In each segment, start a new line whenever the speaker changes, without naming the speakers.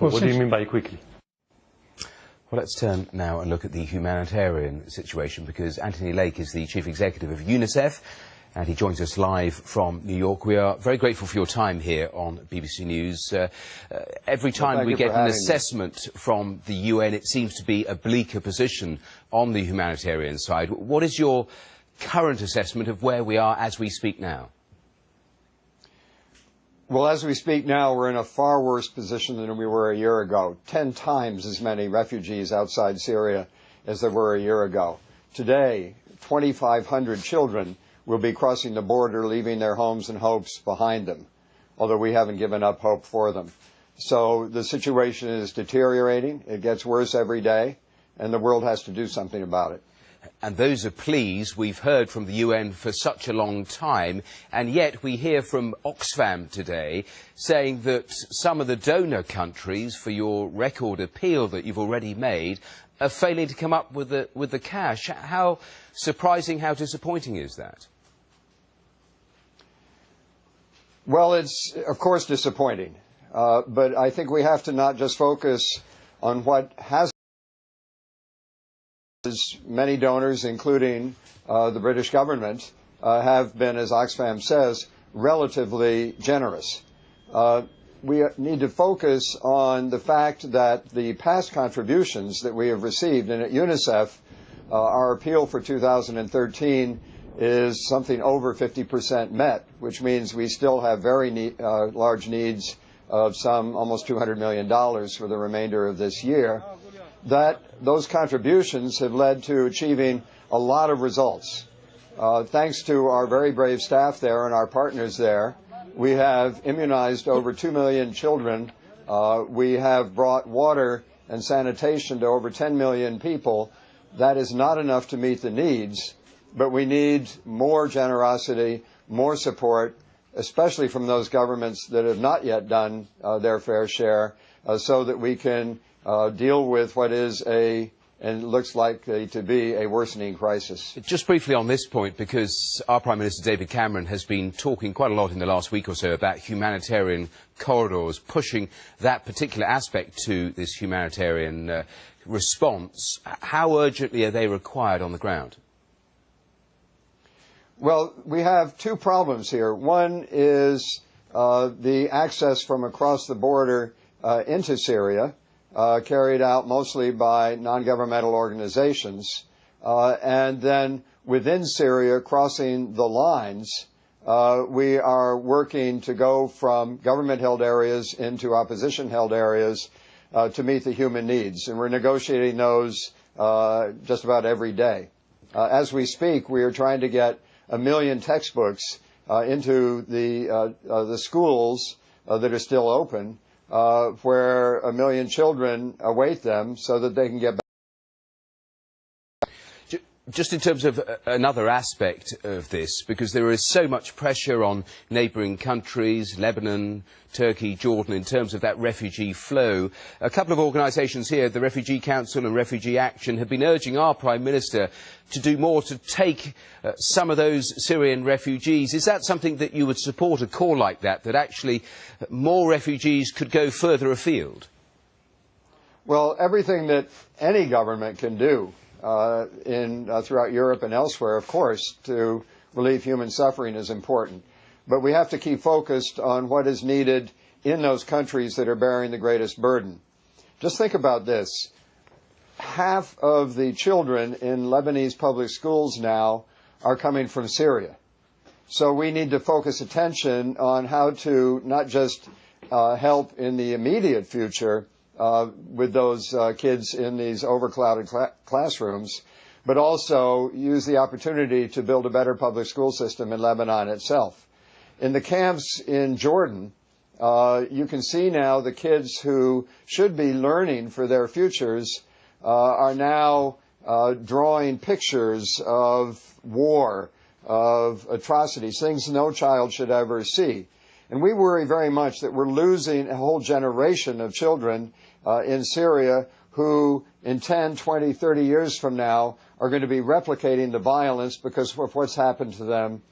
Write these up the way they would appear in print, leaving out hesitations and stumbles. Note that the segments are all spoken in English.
Well, what do you mean by quickly?
Well, let's turn now and look at the humanitarian situation, because Anthony Lake is the Chief Executive of UNICEF, and he joins us live from New York. We are very grateful for your time here on BBC News. Every time we get an assessment from the UN, it seems to be a bleaker position on the humanitarian side. What is your current assessment of where we are as we speak now?
Well, as we speak now, we're in a far worse position than we were a year ago. 10 times as many refugees outside Syria as there were a year ago. Today, 2,500 children will be crossing the border, leaving their homes and hopes behind them, although we haven't given up hope for them. So the situation is deteriorating. It gets worse every day, and the world has to do something about it.
And those are pleas we've heard from the UN for such a long time, and yet we hear from Oxfam today saying that some of the donor countries, for your record appeal that you've already made, are failing to come up with the cash. How surprising, how disappointing is that?
Well, it's, of course, disappointing. But I think we have to not just focus on what has. Many donors, including the British government, have been, as Oxfam says, relatively generous. We need to focus on the fact that the past contributions that we have received, and at UNICEF, our appeal for 2013 is something over 50% met, which means we still have very large needs of some almost $200 million for the remainder of this year. Those contributions have led to achieving a lot of results. Thanks to our very brave staff there and our partners there, we have immunized over 2 million children. We have brought water and sanitation to over 10 million people. That is not enough to meet the needs, but we need more generosity, more support, especially from those governments that have not yet done their fair share, so that we can deal with what is and looks likely to be a worsening crisis.
Just briefly on this point, because our Prime Minister David Cameron has been talking quite a lot in the last week or so about humanitarian corridors, pushing that particular aspect to this humanitarian response. How urgently are they required on the ground?
Well, we have two problems here. One is the access from across the border into Syria, carried out mostly by non-governmental organizations, and then within Syria, crossing the lines, we are working to go from government-held areas into opposition-held areas to meet the human needs, and we're negotiating those just about every day. As we speak, we are trying to get 1 million textbooks into the schools that are still open, where 1 million children await them so that they can get back.
Just in terms of another aspect of this, because there is so much pressure on neighbouring countries, Lebanon, Turkey, Jordan, in terms of that refugee flow, a couple of organisations here, the Refugee Council and Refugee Action, have been urging our Prime Minister to do more to take some of those Syrian refugees. Is that something that you would support, a call like that, that actually more refugees could go further afield?
Well, everything that any government can do throughout Europe and elsewhere, of course, to relieve human suffering is important. But we have to keep focused on what is needed in those countries that are bearing the greatest burden. Just think about this. Half of the children in Lebanese public schools now are coming from Syria. So we need to focus attention on how to not just help in the immediate future with those kids in these overcrowded classrooms, but also use the opportunity to build a better public school system in Lebanon itself. In the camps in Jordan, you can see now the kids who should be learning for their futures are now drawing pictures of war, of atrocities, things no child should ever see. And we worry very much that we're losing a whole generation of children in Syria who in 10, 20, 30 years from now are going to be replicating the violence because of what's happened to them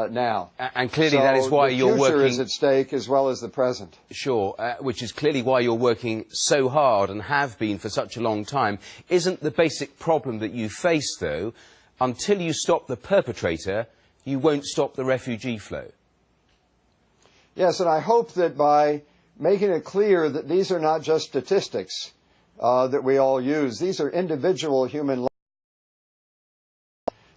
now.
And clearly that is why you're working...
the future is at stake as well as the present.
Sure, which is clearly why you're working so hard and have been for such a long time. Isn't the basic problem that you face, though, until you stop the perpetrator, you won't stop the refugee flow?
Yes, and I hope that by making it clear that these are not just statistics that we all use, these are individual human lives,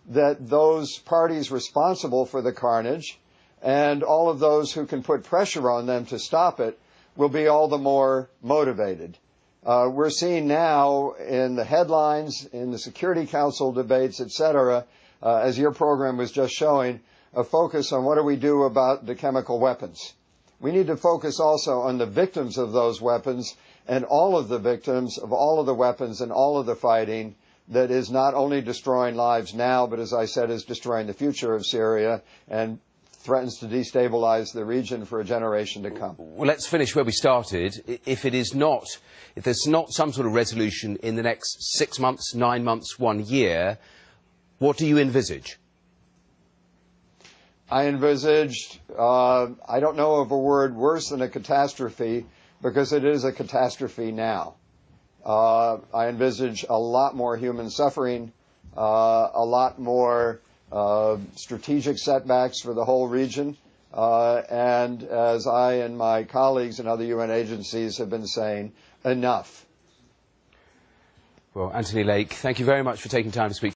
that those parties responsible for the carnage and all of those who can put pressure on them to stop it will be all the more motivated. We're seeing now in the headlines, in the Security Council debates, etc., as your program was just showing, a focus on what do we do about the chemical weapons. We need to focus also on the victims of those weapons and all of the victims of all of the weapons and all of the fighting that is not only destroying lives now, but as I said, is destroying the future of Syria and threatens to destabilize the region for a generation to come.
Well, let's finish where we started. If there's not some sort of resolution in the next 6 months, 9 months, 1 year, what do you envisage?
I envisaged, I don't know of a word worse than a catastrophe, because it is a catastrophe now. I envisage a lot more human suffering, a lot more strategic setbacks for the whole region, and as I and my colleagues in other UN agencies have been saying, enough.
Well, Anthony Lake, thank you very much for taking time to speak.